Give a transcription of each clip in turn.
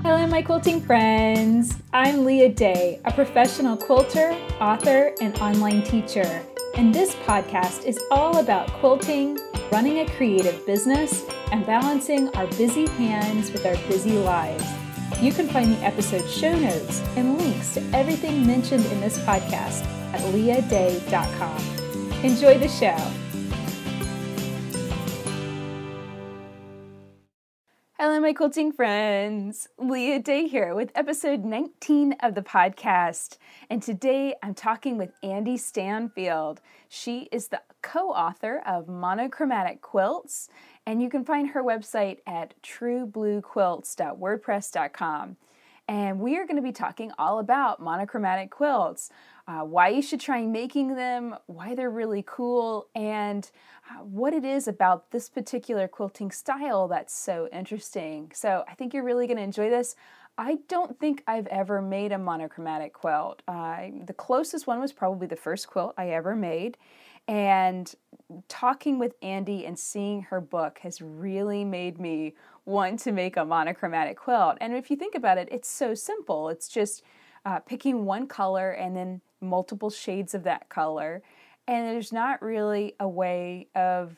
Hello, my quilting friends. I'm Leah Day, a professional quilter, author, and online teacher. And this podcast is all about quilting, running a creative business, and balancing our busy hands with our busy lives. You can find the episode show notes and links to everything mentioned in this podcast at leahday.com. Enjoy the show. Hello, my quilting friends. Leah Day here with episode 19 of the podcast. And today I'm talking with Andi Stanfield. She is the co-author of Monochromatic Quilts, and you can find her website at truebluequilts.wordpress.com. And we are going to be talking all about monochromatic quilts, why you should try making them, why they're really cool, and what it is about this particular quilting style that's so interesting. So I think you're really going to enjoy this. I don't think I've ever made a monochromatic quilt. The closest one was probably the first quilt I ever made. And talking with Andi and seeing her book has really made me want to make a monochromatic quilt. And if you think about it, it's so simple. It's just picking one color and then multiple shades of that color. And there's not really a way of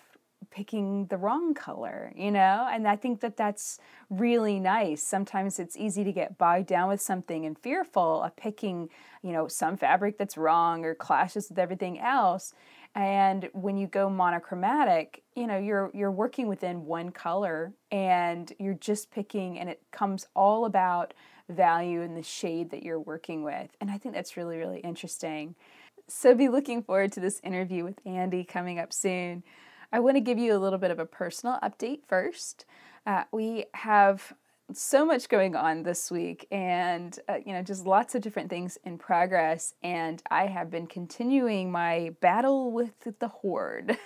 picking the wrong color, you know? And I think that that's really nice. Sometimes it's easy to get bogged down with something and fearful of picking, you know, some fabric that's wrong or clashes with everything else. And when you go monochromatic, you know, you're working within one color and you're just picking, and it comes all about value in the shade that you're working with. And I think that's really, really interesting. So be looking forward to this interview with Andi coming up soon. I want to give you a little bit of a personal update first. We have so much going on this week, and you know, just lots of different things in progress, and I have been continuing my battle with the hoard.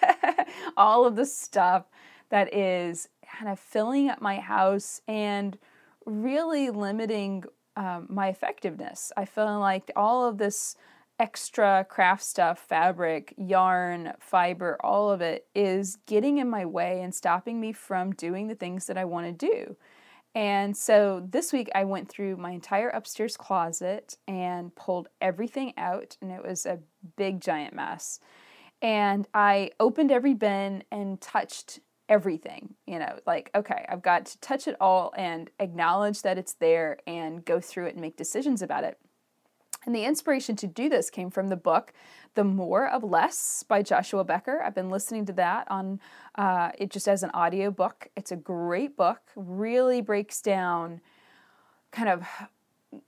All of the stuff that is kind of filling up my house and really limiting my effectiveness. I feel like all of this extra craft stuff, fabric, yarn, fiber, all of it is getting in my way and stopping me from doing the things that I want to do. And so this week I went through my entire upstairs closet and pulled everything out, and it was a big giant mess. And I opened every bin and touched everything, you know, like, okay, I've got to touch it all and acknowledge that it's there and go through it and make decisions about it. And the inspiration to do this came from the book, The More of Less by Joshua Becker. I've been listening to that on it just as an audio book. It's a great book, really breaks down kind of,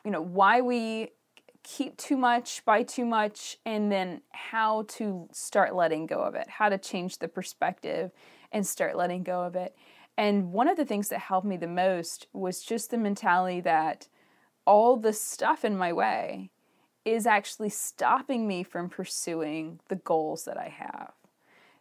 you know, why we keep too much, buy too much, and then how to start letting go of it, how to change the perspective and start letting go of it. And one of the things that helped me the most was just the mentality that all the stuff in my way is actually stopping me from pursuing the goals that I have.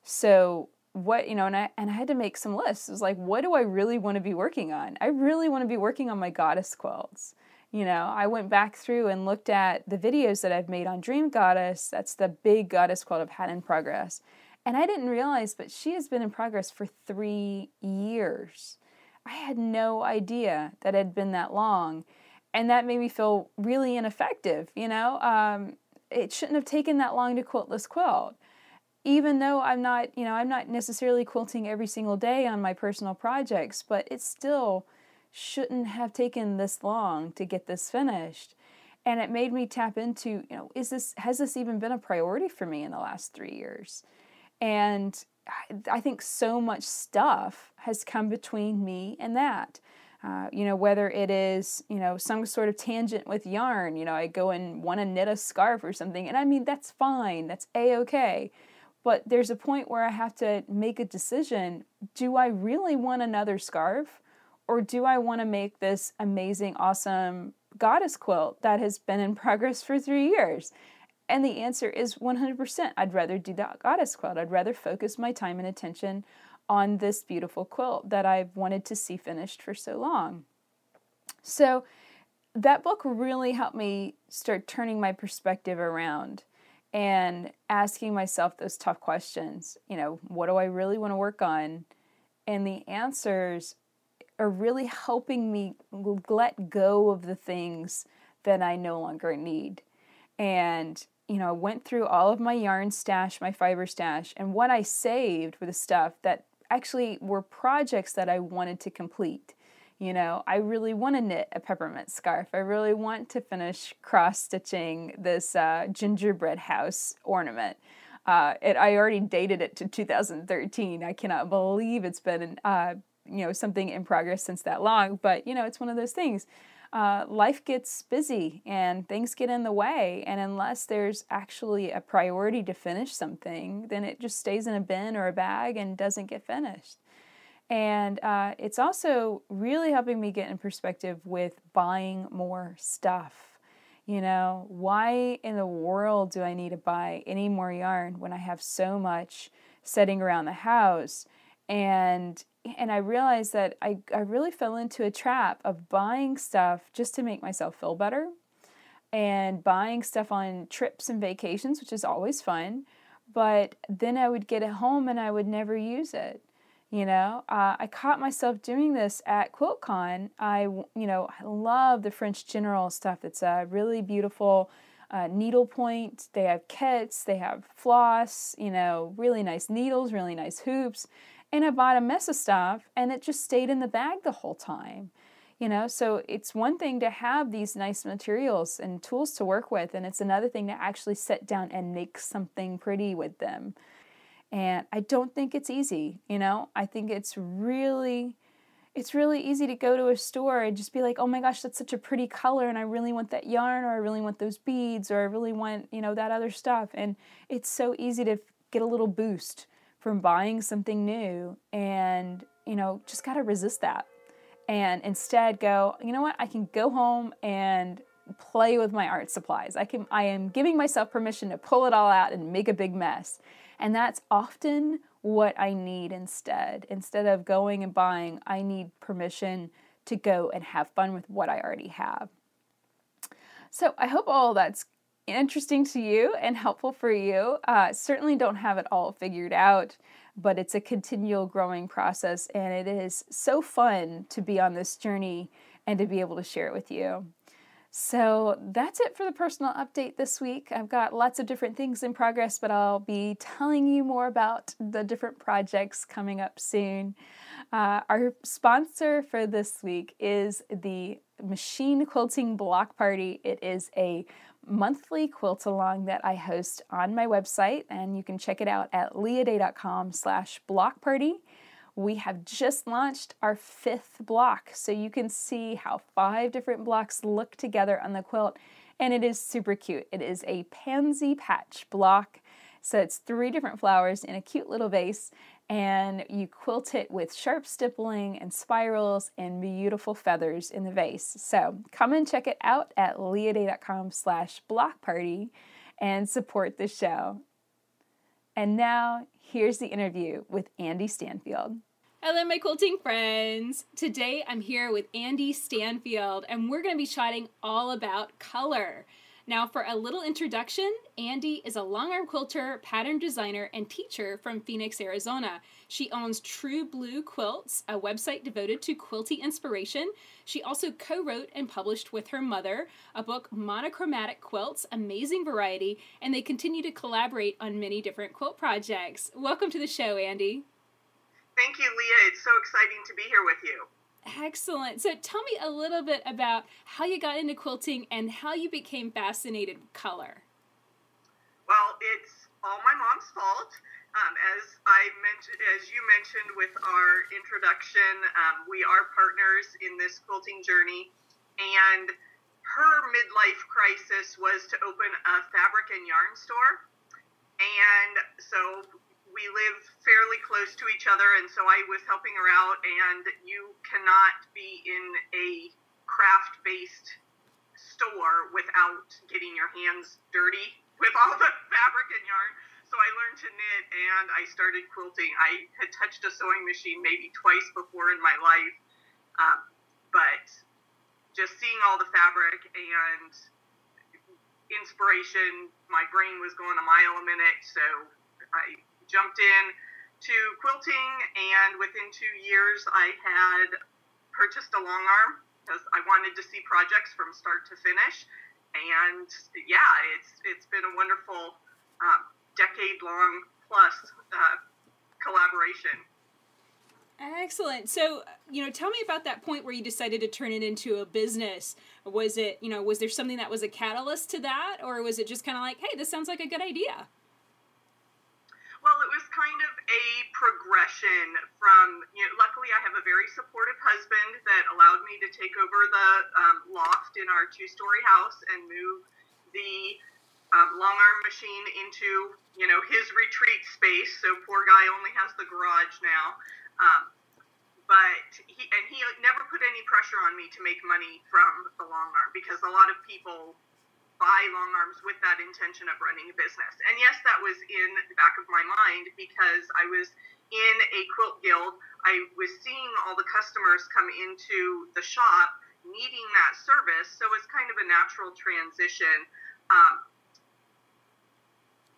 So what, you know, and I had to make some lists. It was like, what do I really want to be working on? I really want to be working on my goddess quilts. You know, I went back through and looked at the videos that I've made on Dream Goddess. That's the big goddess quilt I've had in progress. And I didn't realize, but she has been in progress for 3 years. I had no idea that it had been that long. And that made me feel really ineffective, you know. It shouldn't have taken that long to quilt this quilt. Even though I'm not necessarily quilting every single day on my personal projects, but it still shouldn't have taken this long to get this finished. And it made me tap into, you know, has this even been a priority for me in the last 3 years? And I think so much stuff has come between me and that. You know, whether it is, you know, some sort of tangent with yarn, you know, I go and want to knit a scarf or something, and I mean, that's fine, that's a-okay. But there's a point where I have to make a decision. Do I really want another scarf? Or do I want to make this amazing, awesome goddess quilt that has been in progress for 3 years? And the answer is 100%. I'd rather do that goddess quilt. I'd rather focus my time and attention on this beautiful quilt that I've wanted to see finished for so long. So that book really helped me start turning my perspective around and asking myself those tough questions. You know, what do I really want to work on? And the answers are really helping me let go of the things that I no longer need. And, I went through all of my yarn stash, my fiber stash, and what I saved were the stuff that actually were projects that I wanted to complete. I really want to knit a peppermint scarf. I really want to finish cross-stitching this gingerbread house ornament. I already dated it to 2013. I cannot believe it's been, something in progress since that long. But, it's one of those things. Life gets busy and things get in the way. And unless there's actually a priority to finish something, then it just stays in a bin or a bag and doesn't get finished. And it's also really helping me get in perspective with buying more stuff. Why in the world do I need to buy any more yarn when I have so much sitting around the house? And I realized that I really fell into a trap of buying stuff just to make myself feel better, and buying stuff on trips and vacations, which is always fun, but then I would get it home and I would never use it. I caught myself doing this at QuiltCon. I love the French General stuff. It's a really beautiful needlepoint. They have kits, they have floss, really nice needles, really nice hoops. And I bought a mess of stuff and it just stayed in the bag the whole time. So it's one thing to have these nice materials and tools to work with, and it's another thing to actually sit down and make something pretty with them. And I don't think it's easy, I think it's really easy to go to a store and just be like, oh my gosh, that's such a pretty color and I really want that yarn, or I really want those beads, or I really want, that other stuff. And it's so easy to get a little boost from buying something new and, just got to resist that. And instead go, you know what, I can go home and play with my art supplies. I am giving myself permission to pull it all out and make a big mess. And that's often what I need instead. Instead of going and buying, I need permission to go and have fun with what I already have. So I hope all that's interesting to you and helpful for you. Certainly don't have it all figured out, but it's a continual growing process, and it is so fun to be on this journey and to be able to share it with you. So that's it for the personal update this week. I've got lots of different things in progress, but I'll be telling you more about the different projects coming up soon. Our sponsor for this week is the Machine Quilting Block Party. It is a monthly quilt along that I host on my website, and you can check it out at leahday.com/blockparty. We have just launched our 5th block, so you can see how 5 different blocks look together on the quilt, and it is super cute. It is a pansy patch block, so it's 3 different flowers in a cute little vase, and you quilt it with sharp stippling and spirals and beautiful feathers in the vase. So come and check it out at leahday.com/blockparty and support the show. And now, here's the interview with Andi Stanfield. Hello, my quilting friends. Today, I'm here with Andi Stanfield, and we're going to be chatting all about color. Now, for a little introduction, Andi is a longarm quilter, pattern designer, and teacher from Phoenix, Arizona. She owns True Blue Quilts, a website devoted to quilty inspiration. She also co-wrote and published with her mother a book, Monochromatic Quilts, Amazing Variety, and they continue to collaborate on many different quilt projects. Welcome to the show, Andi. Thank you, Leah. It's so exciting to be here with you. Excellent. So tell me a little bit about how you got into quilting and how you became fascinated with color. Well, it's all my mom's fault. As you mentioned with our introduction, we are partners in this quilting journey, and her midlife crisis was to open a fabric and yarn store. And so we live fairly close to each other, and so I was helping her out, and you cannot be in a craft-based store without getting your hands dirty with all the fabric and yarn. So I learned to knit, and I started quilting. I had touched a sewing machine maybe twice before in my life, but just seeing all the fabric and inspiration, my brain was going a mile a minute, so I jumped in to quilting, and within 2 years I had purchased a long arm because I wanted to see projects from start to finish. And yeah, it's been a wonderful decade-long plus collaboration. Excellent. So, tell me about that point where you decided to turn it into a business. Was it, was there something that was a catalyst to that, or was it just kind of like, hey, this sounds like a good idea? Well, it was kind of a progression from, luckily I have a very supportive husband that allowed me to take over the loft in our two-story house and move the long arm machine into, his retreat space. So poor guy only has the garage now. But he never put any pressure on me to make money from the long arm, because a lot of people buy long arms with that intention of running a business. And yes, that was in the back of my mind because I was in a quilt guild. I was seeing all the customers come into the shop needing that service. So it's kind of a natural transition.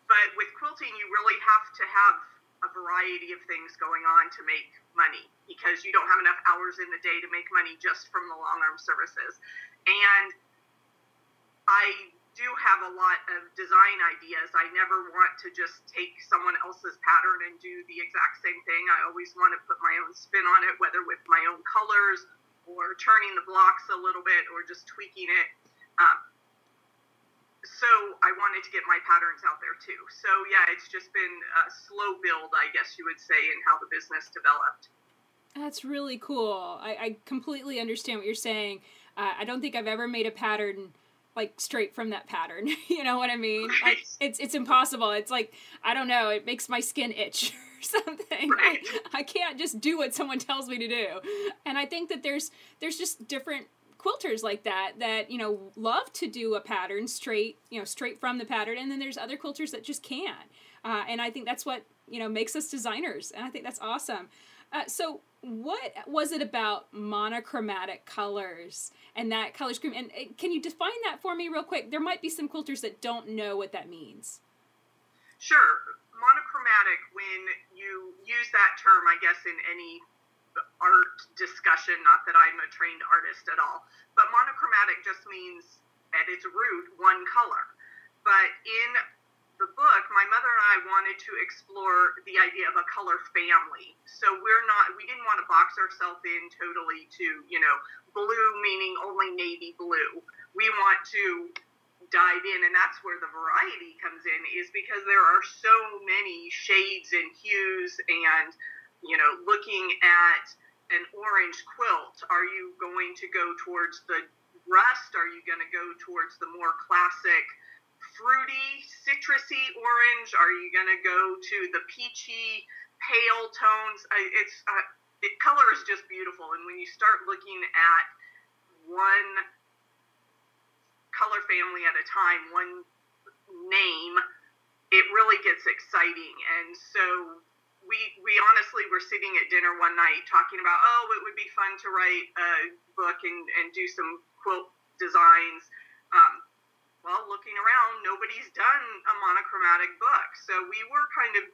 But with quilting, you really have to have a variety of things going on to make money, because you don't have enough hours in the day to make money just from the long arm services. And I do have a lot of design ideas. I never want to just take someone else's pattern and do the exact same thing. I always want to put my own spin on it, whether with my own colors or turning the blocks a little bit or just tweaking it. So I wanted to get my patterns out there too. So yeah, it's just been a slow build, I guess you would say, in how the business developed. That's really cool. I completely understand what you're saying. I don't think I've ever made a pattern like straight from that pattern. You know what I mean? Right. Like, it's impossible. It's like, I don't know, it makes my skin itch or something. Right. I can't just do what someone tells me to do. And I think that there's just different quilters like that love to do a pattern straight from the pattern, and then there's other quilters that just can't. And I think that's what makes us designers, and I think that's awesome. So what was it about monochromatic colors and that color scheme? And can you define that for me real quick? There might be some quilters that don't know what that means. Sure. Monochromatic, when you use that term, I guess, in any art discussion, not that I'm a trained artist at all, but monochromatic just means at its root one color. But in the book, my mother and I wanted to explore the idea of a color family. So we didn't want to box ourselves in totally to, blue meaning only navy blue. We want to dive in, and that's where the variety comes in, is because there are so many shades and hues. And looking at an orange quilt, are you going to go towards the rust? Are you going to go towards the more classic fruity, citrusy orange? Are you going to go to the peachy, pale tones? Color is just beautiful. And when you start looking at one color family at a time, one name, it really gets exciting. And so we honestly were sitting at dinner one night talking about, it would be fun to write a book and do some quilt designs. Well, looking around, nobody's done a monochromatic book. So we were kind of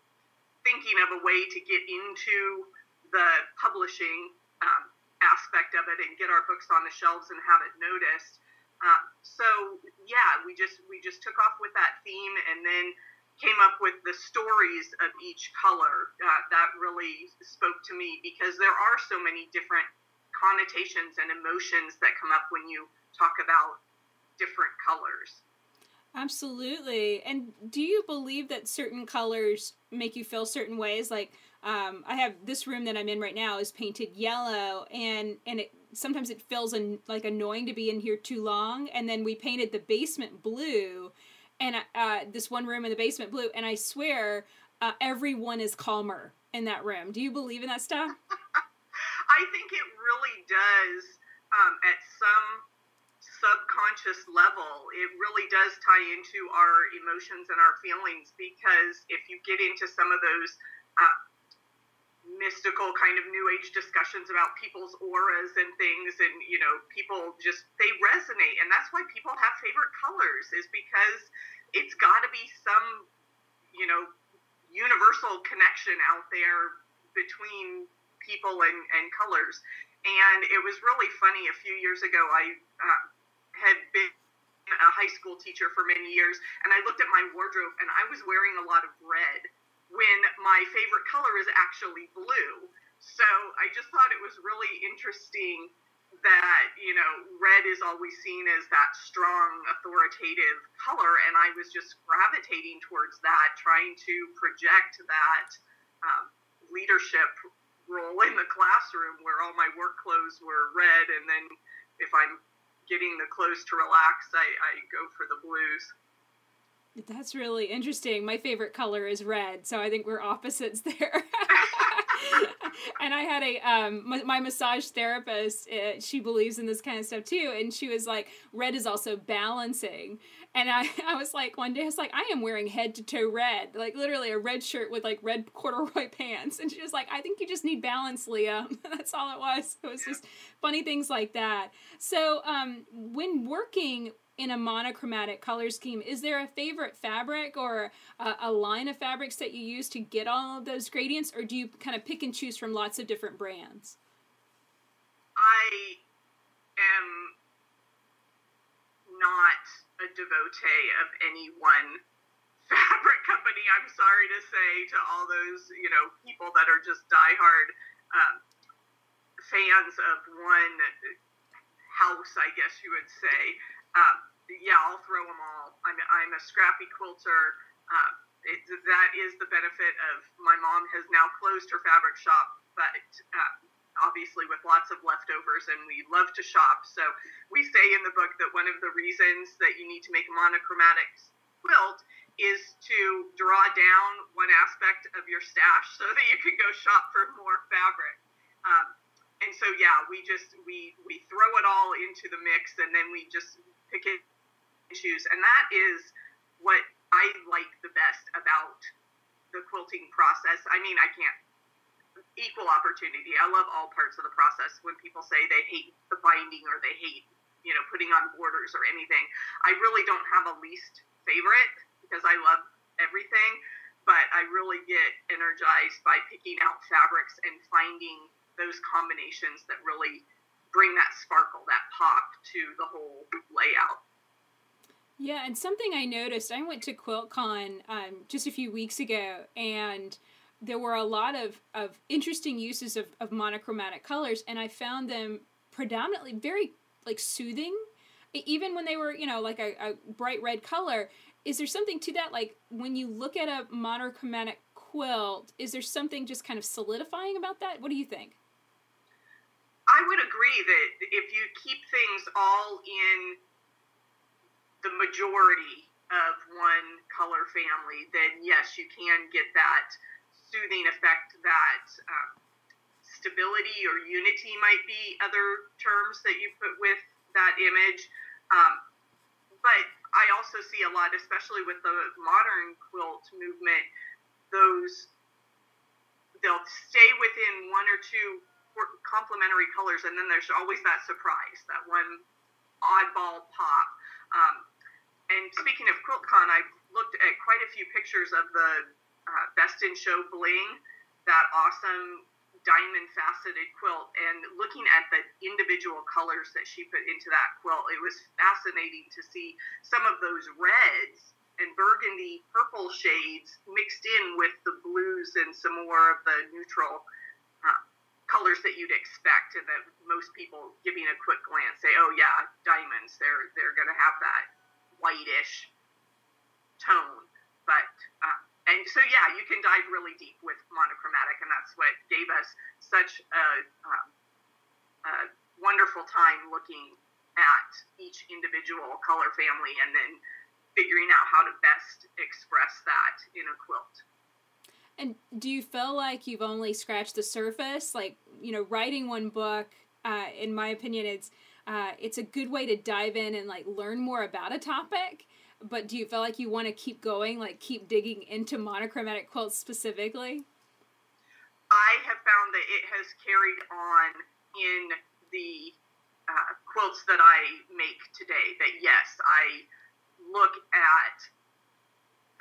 thinking of a way to get into the publishing aspect of it and get our books on the shelves and have it noticed. So yeah, we just took off with that theme, and then came up with the stories of each color. That really spoke to me, because there are so many different connotations and emotions that come up when you talk about different colors. Absolutely. And do you believe that certain colors make you feel certain ways? Like, I have this room that I'm in right now is painted yellow, and sometimes it feels like annoying to be in here too long. And then we painted the basement blue, and this one room in the basement blue, and I swear everyone is calmer in that room. Do you believe in that stuff? I think it really does. At some subconscious level, it really does tie into our emotions and our feelings, because if you get into some of those mystical kind of new age discussions about people's auras and things, and people they resonate, and that's why people have favorite colors, is because it's got to be some universal connection out there between people and colors. And it was really funny. A few years ago, I had been a high school teacher for many years, and I looked at my wardrobe, and I was wearing a lot of red when my favorite color is actually blue. So I just thought it was really interesting that, you know, red is always seen as that strong, authoritative color, and I was just gravitating towards that, trying to project that leadership role in the classroom where all my work clothes were red, and then if I'm getting the clothes to relax, I go for the blues. That's really interesting. My favorite color is red, so I think we're opposites there. And I had my massage therapist, she believes in this kind of stuff too, and she was like, red is also balancing. And I was like, one day I was like, I am wearing head to toe red, like literally a red shirt with like red corduroy pants. And she was like, I think you just need balance, Leah. That's all it was. It was just funny things like that. So when working in a monochromatic color scheme, is there a favorite fabric or a line of fabrics that you use to get all of those gradients, or do you kind of pick and choose from lots of different brands? I am not a devotee of any one fabric company. I'm sorry to say to all those, you know, people that are just diehard fans of one house, I guess you would say. Yeah, I'll throw them all. I'm a scrappy quilter. That is the benefit of my mom has now closed her fabric shop, but obviously with lots of leftovers, and we love to shop. So we say in the book that one of the reasons that you need to make a monochromatic quilt is to draw down one aspect of your stash so that you can go shop for more fabric. And so, yeah, we throw it all into the mix, and then we just pick it and choose. And that is what I like the best about the quilting process. I mean, I can't, equal opportunity. I love all parts of the process. When people say they hate the binding or they hate, you know, putting on borders or anything, I really don't have a least favorite because I love everything, but I really get energized by picking out fabrics and finding those combinations that really bring that sparkle, that pop to the whole layout. Yeah, and something I noticed, I went to QuiltCon just a few weeks ago, and there were a lot of interesting uses of monochromatic colors, and I found them predominantly very, like, soothing. Even when they were, you know, like a bright red color, is there something to that? Like, when you look at a monochromatic quilt, is there something just kind of solidifying about that? What do you think? I would agree that if you keep things all in the majority of one color family, then yes, you can get that soothing effect, that stability or unity might be other terms that you put with that image. But I also see a lot, especially with the modern quilt movement, they'll stay within one or two complementary colors, and then there's always that surprise, that one oddball pop. And speaking of QuiltCon, I've looked at quite a few pictures of the Best in Show Bling, that awesome diamond faceted quilt, and looking at the individual colors that she put into that quilt, it was fascinating to see some of those reds and burgundy purple shades mixed in with the blues and some more of the neutral colors that you'd expect, and that most people giving a quick glance say, oh yeah, diamonds, they're going to have that whitish tone. But and so, yeah, you can dive really deep with monochromatic, and that's what gave us such a wonderful time looking at each individual color family and then figuring out how to best express that in a quilt. And do you feel like you've only scratched the surface? Like, you know, writing one book, in my opinion, it's a good way to dive in and, like, learn more about a topic. But do you feel like you want to keep going, like keep digging into monochromatic quilts specifically? I have found that it has carried on in the quilts that I make today. That yes, I look at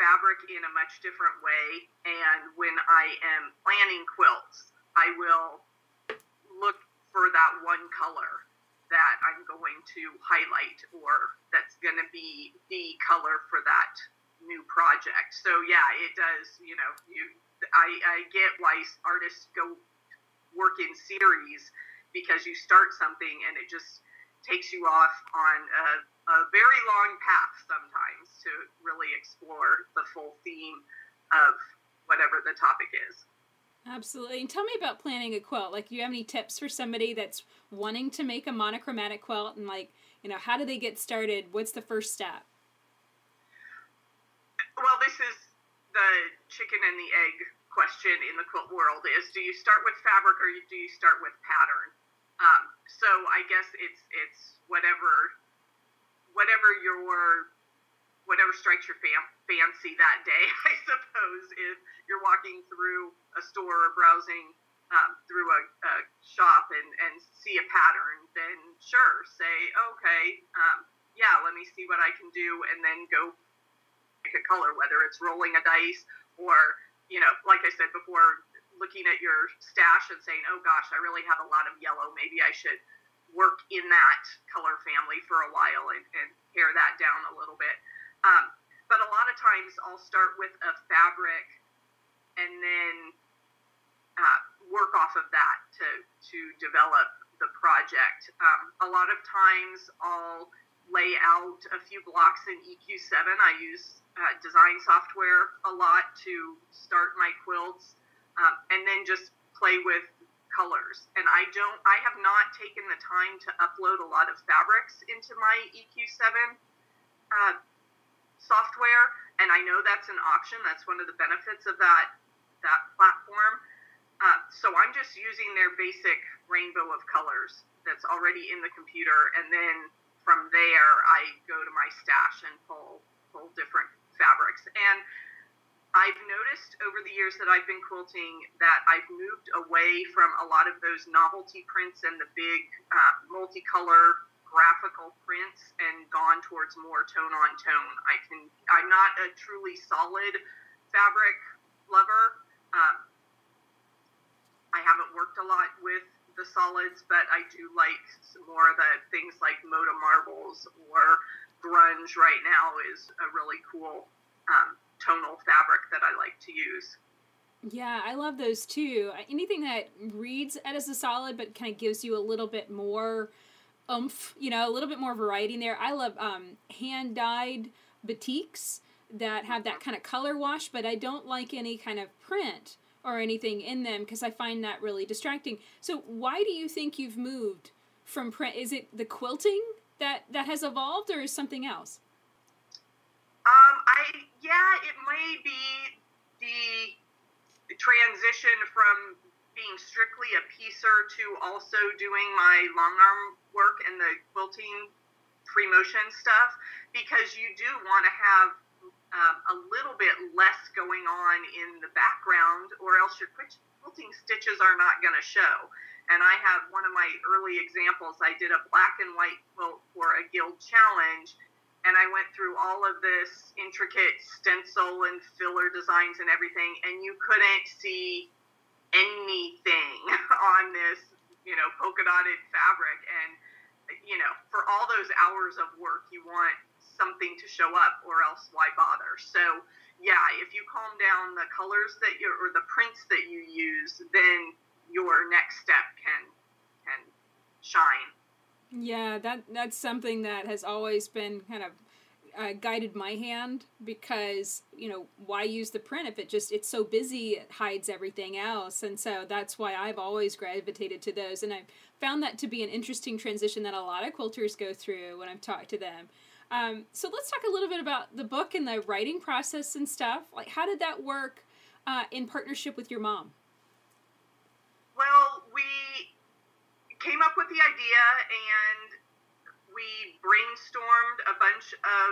fabric in a much different way, and when I am planning quilts, I will look for that one color that I'm going to highlight, or that's going to be the color for that new project. So yeah, it does, I get why artists go work in series, because you start something and it just takes you off on a very long path sometimes to really explore the full theme of whatever the topic is. Absolutely. And tell me about planning a quilt. Like, do you have any tips for somebody that's wanting to make a monochromatic quilt, and how do they get started? What's the first step? Well, this is the chicken and the egg question in the quilt world, is do you start with fabric or do you start with pattern? So I guess it's whatever strikes your fancy that day, I suppose. If you're walking through a store or browsing through a shop and see a pattern, then sure, say, okay, yeah, let me see what I can do, and then go pick a color, whether it's rolling a dice or, like I said before, looking at your stash and saying, oh gosh, I really have a lot of yellow. Maybe I should work in that color family for a while and pare that down a little bit. But a lot of times I'll start with a fabric and then work off of that to develop the project. A lot of times I'll lay out a few blocks in EQ7. I use design software a lot to start my quilts, and then just play with colors. And I have not taken the time to upload a lot of fabrics into my EQ7 software, and I know that's an option. That's one of the benefits of that platform. So I'm just using their basic rainbow of colors that's already in the computer, and then from there I go to my stash and pull different fabrics. And I've noticed over the years that I've been quilting that I've moved away from a lot of those novelty prints and the big multicolor graphical prints and gone towards more tone on tone. I'm not a truly solid fabric lover. I haven't worked a lot with the solids, but I do like some more of the things like Moda marbles, or grunge right now is a really cool tonal fabric that I like to use. Yeah, I love those too. Anything that reads as a solid but kind of gives you a little bit more oomph, a little bit more variety in there. I love hand-dyed batiks that have that kind of color wash, but I don't like any kind of print or anything in them because I find that really distracting. So why do you think you've moved from print? Is it the quilting that has evolved, or is something else? It may be the transition from being strictly a piecer to also doing my longarm work and the quilting free motion stuff, because you do want to have a little bit less going on in the background, or else your quilting stitches are not going to show. And I have one of my early examples. I did a black and white quilt for a guild challenge, and I went through all of this intricate stencil and filler designs and everything, and you couldn't see anything on this, polka dotted fabric. And, for all those hours of work, you want something to show up, or else why bother? So, yeah, if you calm down the colors or the prints that you use, then your next step can shine. Yeah, that's something that has always been kind of guided my hand, because why use the print if it's so busy, it hides everything else. And so that's why I've always gravitated to those, and I've found that to be an interesting transition that a lot of quilters go through when I've talked to them. So let's talk a little bit about the book and the writing process and stuff. Like, how did that work in partnership with your mom? Well, we came up with the idea, and we brainstormed a bunch of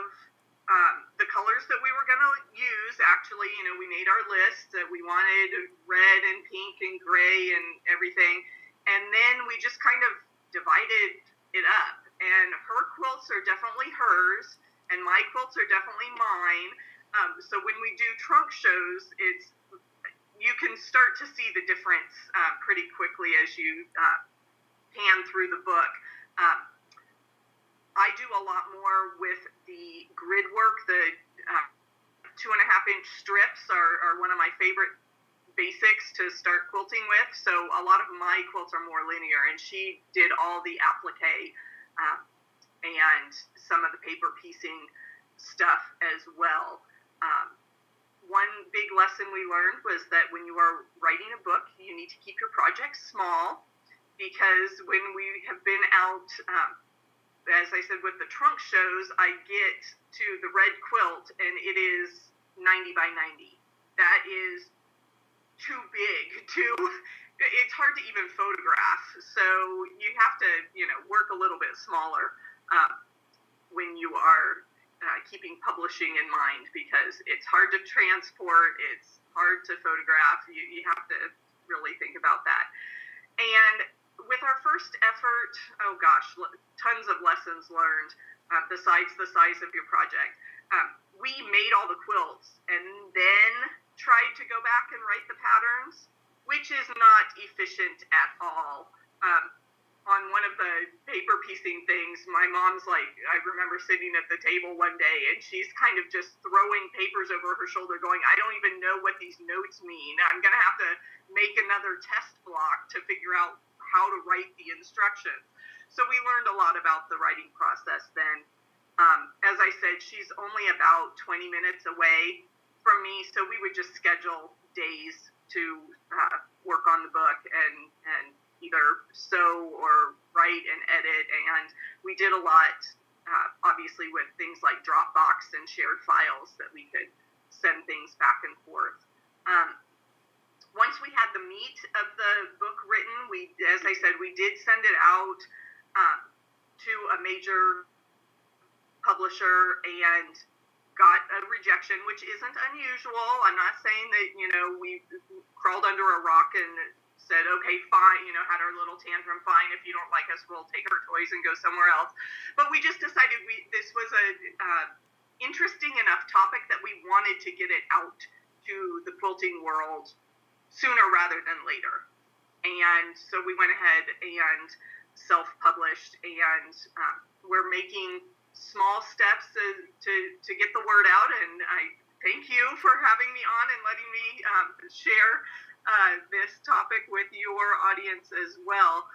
the colors that we were going to use. Actually, we made our list that we wanted red and pink and gray and everything. And then we just kind of divided it up. And her quilts are definitely hers, and my quilts are definitely mine. So when we do trunk shows, you can start to see the difference pretty quickly as you pan through the book. I do a lot more with the grid work. The 2.5-inch strips are one of my favorite basics to start quilting with. So a lot of my quilts are more linear, and she did all the applique and some of the paper piecing stuff as well. One big lesson we learned was that when you are writing a book, you need to keep your projects small, because when we have been out, as I said, with the trunk shows, I get to the red quilt and it is 90 by 90. That is too big it's hard to even photograph. So you have to, work a little bit smaller when you are keeping publishing in mind, because it's hard to transport, it's hard to photograph. You have to really think about that. And with our first effort, oh gosh, tons of lessons learned besides the size of your project. We made all the quilts and then tried to go back and write the patterns, which is not efficient at all. On one of the paper piecing things, my mom's like, I remember sitting at the table one day and she's kind of just throwing papers over her shoulder going, I don't even know what these notes mean. I'm going to have to make another test block to figure out how to write the instructions. So we learned a lot about the writing process then. As I said, she's only about 20 minutes away from me, so we would just schedule days to work on the book and either sew or write and edit. And we did a lot, obviously, with things like Dropbox and shared files that we could send things back and forth. Once we had the meat of the book written, as I said, we did send it out to a major publisher and got a rejection, which isn't unusual. I'm not saying that, we crawled under a rock and said, okay, fine, had our little tantrum, fine, if you don't like us, we'll take our toys and go somewhere else. But we just decided this was a interesting enough topic that we wanted to get it out to the quilting world sooner rather than later. And so we went ahead and self-published, and we're making small steps to get the word out. And I thank you for having me on and letting me share this topic with your audience as well.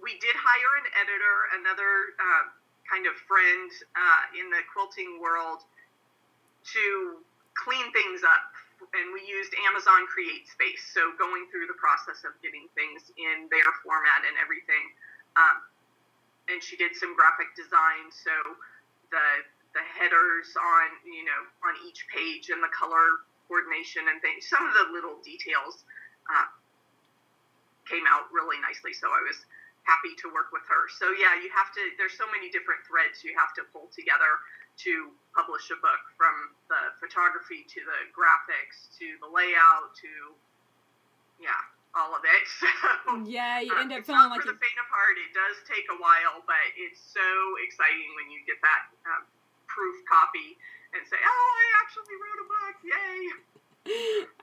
We did hire an editor, another kind of friend in the quilting world, to clean things up. And we used Amazon Create Space, so going through the process of getting things in their format and everything. And she did some graphic design, so the headers on each page and the color coordination and things, some of the little details came out really nicely. So I was happy to work with her. So yeah, there's so many different threads you have to pull together to publish a book, from the photography to the graphics to the layout to all of it. So, yeah, you end up it's feeling not like for the faint of heart. It does take a while, but it's so exciting when you get that proof copy and say, oh, I actually wrote a book, yay.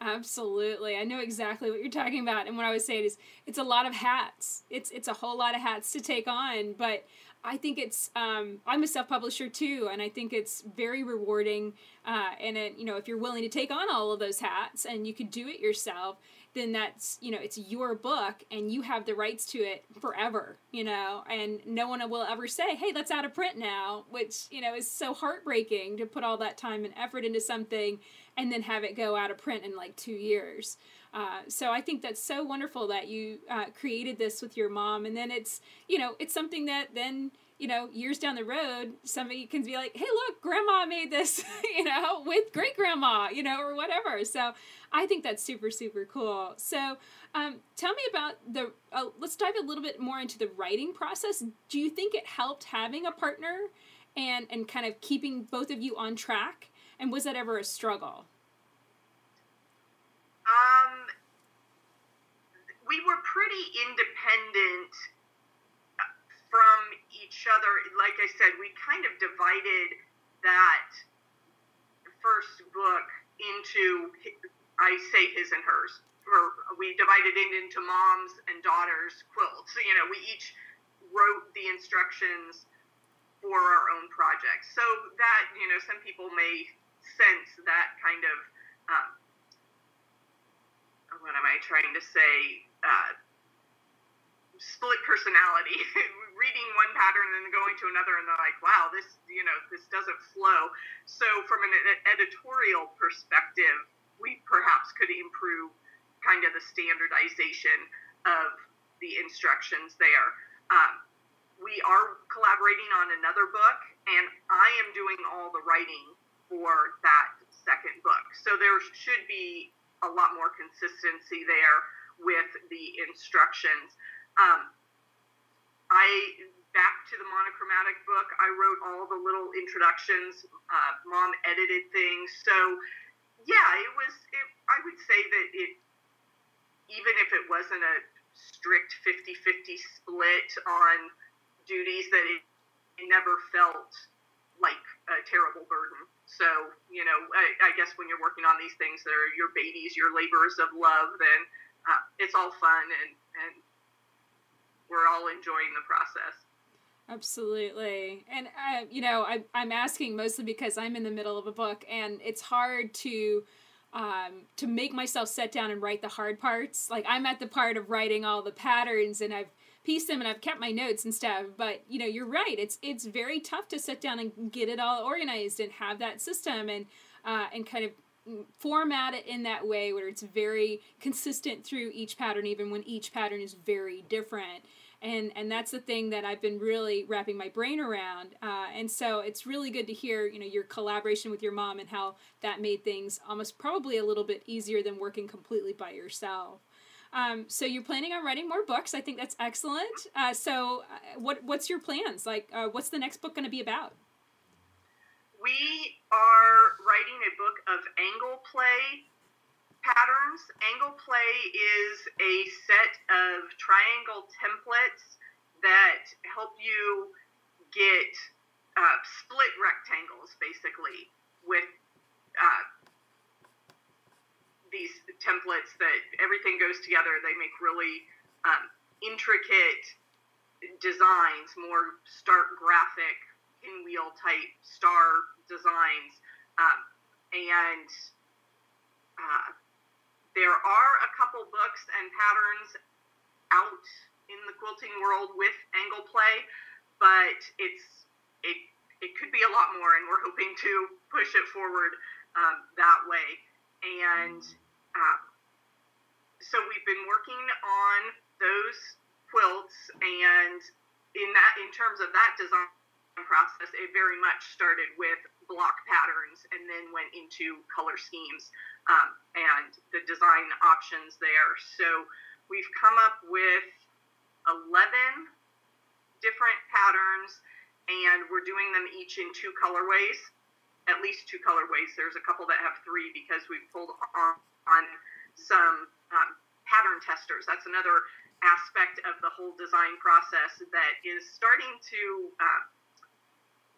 Absolutely. I know exactly what you're talking about. And what I was saying is, it's a lot of hats. It's a whole lot of hats to take on, but I think it's, I'm a self-publisher too, and I think it's very rewarding. And if you're willing to take on all of those hats and you could do it yourself, then that's, it's your book and you have the rights to it forever, and no one will ever say, hey, that's out of print now, which, is so heartbreaking to put all that time and effort into something and then have it go out of print in like 2 years. So I think that's so wonderful that you created this with your mom, and then it's something that then, years down the road, somebody can be like, hey, look, grandma made this, with great grandma, or whatever. So I think that's super, super cool. So tell me about let's dive a little bit more into the writing process. Do you think it helped having a partner and kind of keeping both of you on track? And was that ever a struggle? We were pretty independent from each other. Like I said, we kind of divided that first book into, I say his and hers. we divided it into moms and daughters quilts. So, we each wrote the instructions for our own projects. So that, some people may sense that kind of, what am I trying to say, split personality, reading one pattern and then going to another, and they're like, wow, this doesn't flow. So from an editorial perspective, we perhaps could improve kind of the standardization of the instructions there. We are collaborating on another book, and I am doing all the writing for that second book. So there should be a lot more consistency there with the instructions. Back to the monochromatic book, I wrote all the little introductions. Mom edited things. So, yeah, I would say that even if it wasn't a strict 50-50 split on duties, that it never felt like a terrible burden. So, I guess when you're working on these things that are your babies, your labors of love, then it's all fun and we're all enjoying the process. Absolutely. And, I'm asking mostly because I'm in the middle of a book, and it's hard to make myself sit down and write the hard parts. Like, I'm at the part of writing all the patterns, and I've pieced them and I've kept my notes and stuff. But, you're right. It's very tough to sit down and get it all organized and have that system and kind of format it in that way where it's very consistent through each pattern, even when each pattern is very different. And that's the thing that I've been really wrapping my brain around. And so it's really good to hear, your collaboration with your mom and how that made things almost probably a little bit easier than working completely by yourself. So you're planning on writing more books. I think that's excellent. So what's your plans? Like, what's the next book going to be about? We are writing a book of angle play patterns. Angle play is a set of triangle templates that help you get split rectangles, basically, with these templates that everything goes together. They make really intricate designs, more stark graphic, pinwheel type star designs, and there are a couple books and patterns out in the quilting world with angle play, but it could be a lot more, and we're hoping to push it forward that way. And so we've been working on those quilts, and in terms of that design process, it very much started with block patterns and then went into color schemes and the design options there. So we've come up with 11 different patterns, and we're doing them each in two colorways, at least two colorways. There's a couple that have three because we've pulled on some pattern testers. That's another aspect of the whole design process that is starting to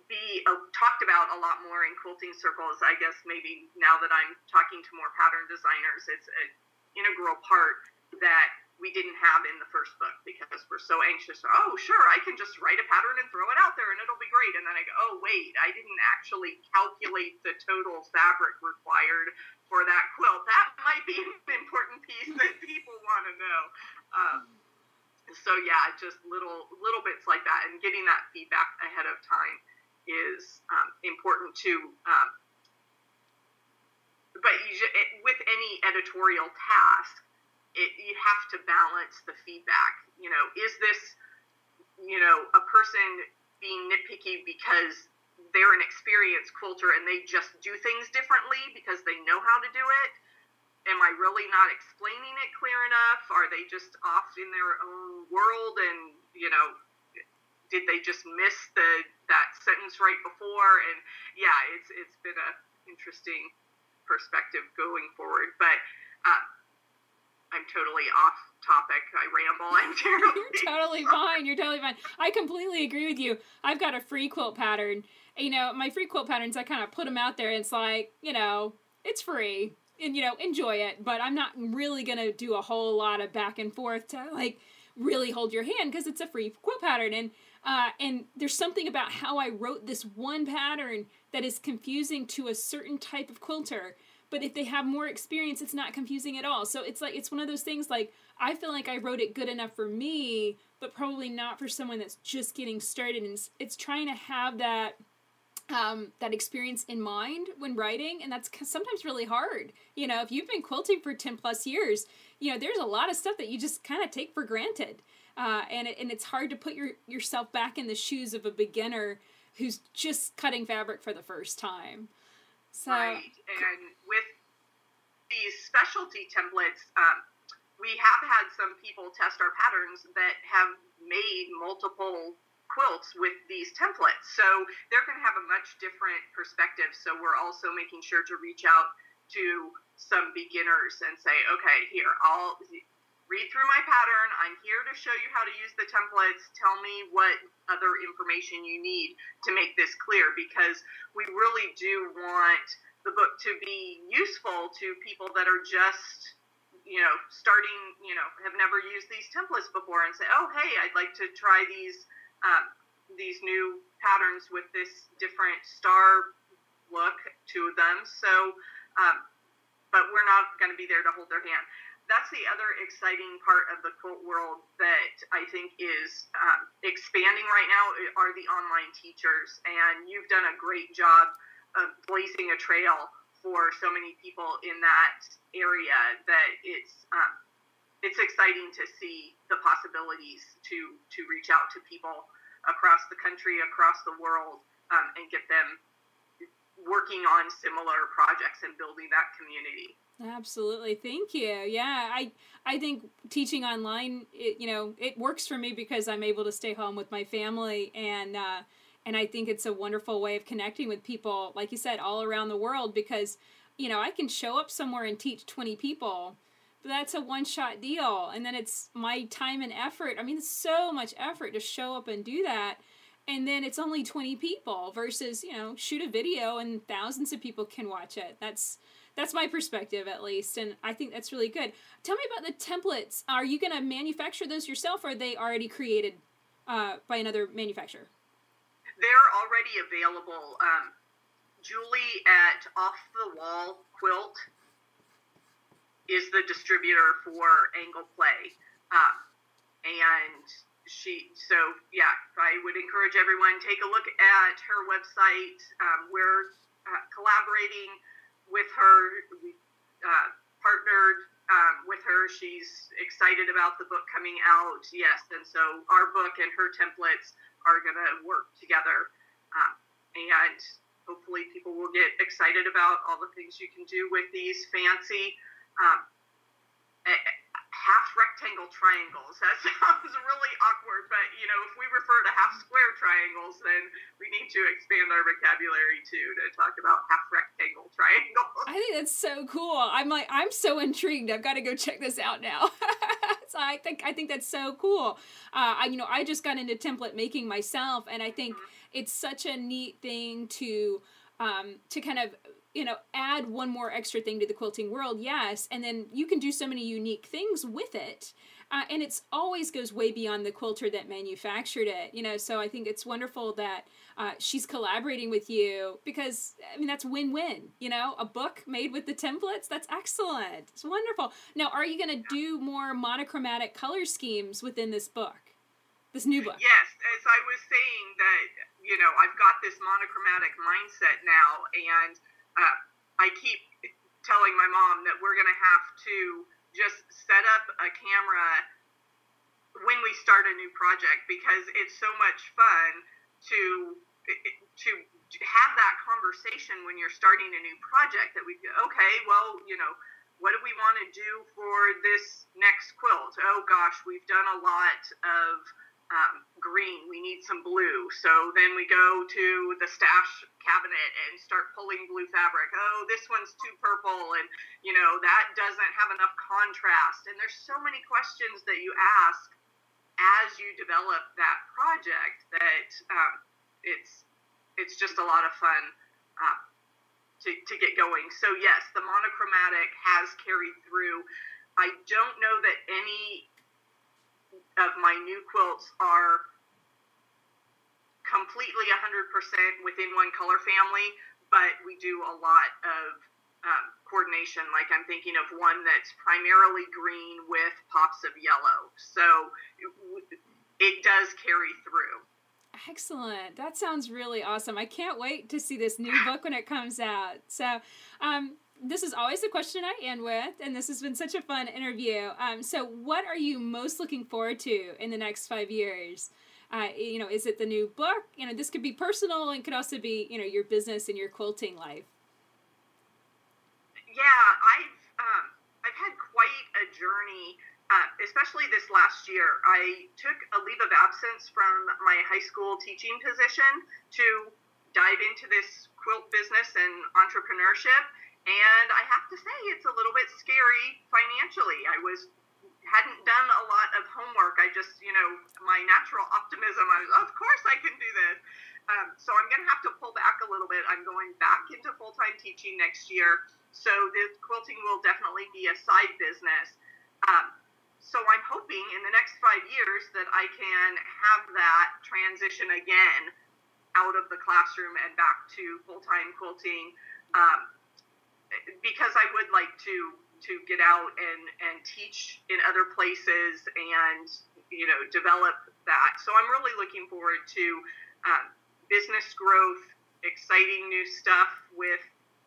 be talked about a lot more in quilting circles. I guess maybe now that I'm talking to more pattern designers, it's an integral part that we didn't have in the first book because we're so anxious. Oh, sure, I can just write a pattern and throw it out there and it'll be great. And then I go, oh, wait, I didn't actually calculate the total fabric required for that quilt. That might be an important piece that people want to know. So yeah, just little bits like that, and getting that feedback ahead of time is important too. But with any editorial task, you have to balance the feedback. Is this, a person being nitpicky because they're an experienced quilter and they just do things differently because they know how to do it? Am I really not explaining it clear enough? Are they just off in their own world and, did they just miss that sentence right before? And yeah, it's been an interesting perspective going forward. But I'm totally off topic. I ramble. I'm terrible. You're totally fine. You're totally fine. I completely agree with you. I've got a free quilt pattern. My free quilt patterns, I kind of put them out there, and it's like, it's free. and enjoy it, but I'm not really going to do a whole lot of back and forth to like really hold your hand because it's a free quilt pattern. And there's something about how I wrote this one pattern that is confusing to a certain type of quilter. But if they have more experience, it's not confusing at all. So it's like, it's one of those things like, I feel like I wrote it good enough for me, but probably not for someone that's just getting started. And it's trying to have that experience in mind when writing. And that's sometimes really hard. If you've been quilting for 10 plus years, there's a lot of stuff that you just kind of take for granted. And it's hard to put yourself back in the shoes of a beginner who's just cutting fabric for the first time. So, right. And with these specialty templates, we have had some people test our patterns that have made multiple quilts with these templates. So they're going to have a much different perspective. So we're also making sure to reach out to some beginners and say, okay, here, I'll read through my pattern. I'm here to show you how to use the templates. Tell me what other information you need to make this clear, because we really do want the book to be useful to people that are just, starting, have never used these templates before and say, oh, hey, I'd like to try these new patterns with this different star look to them. So, but we're not going to be there to hold their hand. That's the other exciting part of the quilt world that I think is expanding right now are the online teachers. And you've done a great job of blazing a trail for so many people in that area that it's exciting to see the possibilities to reach out to people across the country, across the world, and get them working on similar projects and building that community. Absolutely. Thank you. Yeah. I think teaching online, it works for me because I'm able to stay home with my family, and I think it's a wonderful way of connecting with people, like you said, all around the world, because, I can show up somewhere and teach 20 people, but that's a one-shot deal. And then it's my time and effort. I mean, it's so much effort to show up and do that. And then it's only 20 people versus, shoot a video and thousands of people can watch it. That's my perspective, at least, and I think that's really good. Tell me about the templates. Are you going to manufacture those yourself, or are they already created by another manufacturer? They're already available. Julie at Off the Wall Quilt is the distributor for Angle Play, and I would encourage everyone, take a look at her website. We're collaborating with her. We partnered with her. She's excited about the book coming out. Yes, and so our book and her templates are going to work together. And hopefully people will get excited about all the things you can do with these fancy half rectangle triangles. That sounds really awkward, but if we refer to half square triangles, then we need to expand our vocabulary too to talk about half rectangle triangles. I think that's so cool. I'm so intrigued. I've got to go check this out now. So I think that's so cool. I just got into template making myself, and I think it's such a neat thing to kind of add one more extra thing to the quilting world, yes, and then you can do so many unique things with it, and it's always goes way beyond the quilter that manufactured it, so I think it's wonderful that she's collaborating with you, because, that's win-win, a book made with the templates, that's excellent, it's wonderful. Now, are you going to do more monochromatic color schemes within this book, this new book? Yes, as I was saying that, I've got this monochromatic mindset now, and I keep telling my mom that we're going to have to just set up a camera when we start a new project, because it's so much fun to have that conversation when you're starting a new project, that we go, okay, well, what do we want to do for this next quilt? Oh gosh, we've done a lot of green, we need some blue. So then we go to the stash cabinet and start pulling blue fabric. Oh, this one's too purple, and that doesn't have enough contrast. And there's so many questions that you ask as you develop that project that it's just a lot of fun. to get going. So yes, the monochromatic has carried through. I don't know that any of my new quilts are completely 100% within one color family, but we do a lot of coordination. Like I'm thinking of one that's primarily green with pops of yellow. So it does carry through. Excellent. That sounds really awesome. I can't wait to see this new book when it comes out. So, this is always the question I end with, and this has been such a fun interview. So what are you most looking forward to in the next 5 years? Is it the new book? This could be personal and could also be, your business and your quilting life. Yeah, I've had quite a journey, especially this last year. I took a leave of absence from my high school teaching position to dive into this quilt business and entrepreneurship. And I have to say, it's a little bit scary financially. I hadn't done a lot of homework. I just, my natural optimism, of course I can do this. So I'm going to have to pull back a little bit. I'm going back into full-time teaching next year. So the quilting will definitely be a side business. So I'm hoping in the next 5 years that I can have that transition again out of the classroom and back to full-time quilting, because I would like to get out and teach in other places and, develop that. So I'm really looking forward to business growth, exciting new stuff with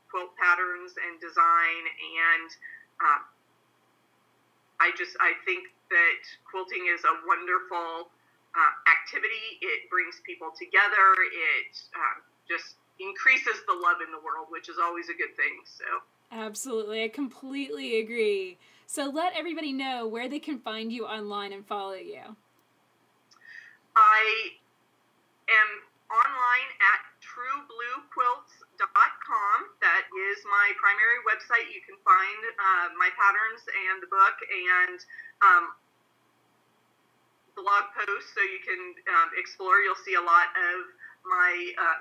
quilt patterns and design. And I think that quilting is a wonderful activity. It brings people together. It just increases the love in the world, which is always a good thing. So absolutely, I completely agree. So let everybody know where they can find you online and follow you. I am online at truebluequilts.com. That is my primary website. You can find my patterns and the book and blog posts, so you can explore. You'll see a lot of my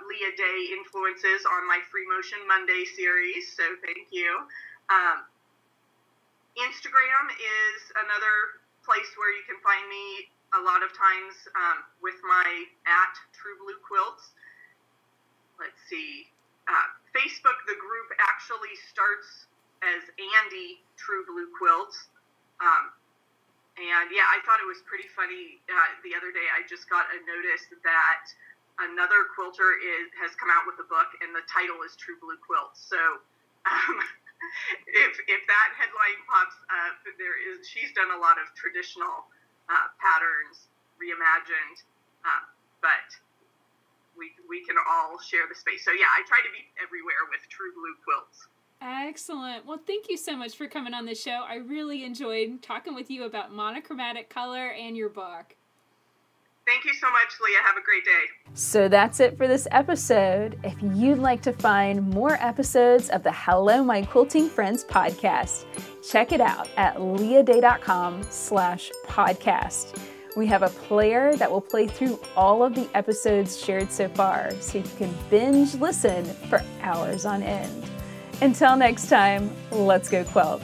Leah Day influences on my Free Motion Monday series, so thank you. Instagram is another place where you can find me a lot of times with my @truebluequilts. Let's see. Facebook, the group actually starts as Andi True Blue Quilts. And yeah, I thought it was pretty funny. The other day, I just got a notice that another quilter has come out with a book, and the title is True Blue Quilts. So if that headline pops up, she's done a lot of traditional patterns reimagined, but we can all share the space. So yeah, I try to be everywhere with True Blue Quilts. Excellent. Well, thank you so much for coming on the show. I really enjoyed talking with you about monochromatic color and your book. Thank you so much, Leah. Have a great day. So that's it for this episode. If you'd like to find more episodes of the Hello My Quilting Friends podcast, check it out at leahday.com/podcast. We have a player that will play through all of the episodes shared so far, so you can binge listen for hours on end. Until next time, let's go quilt.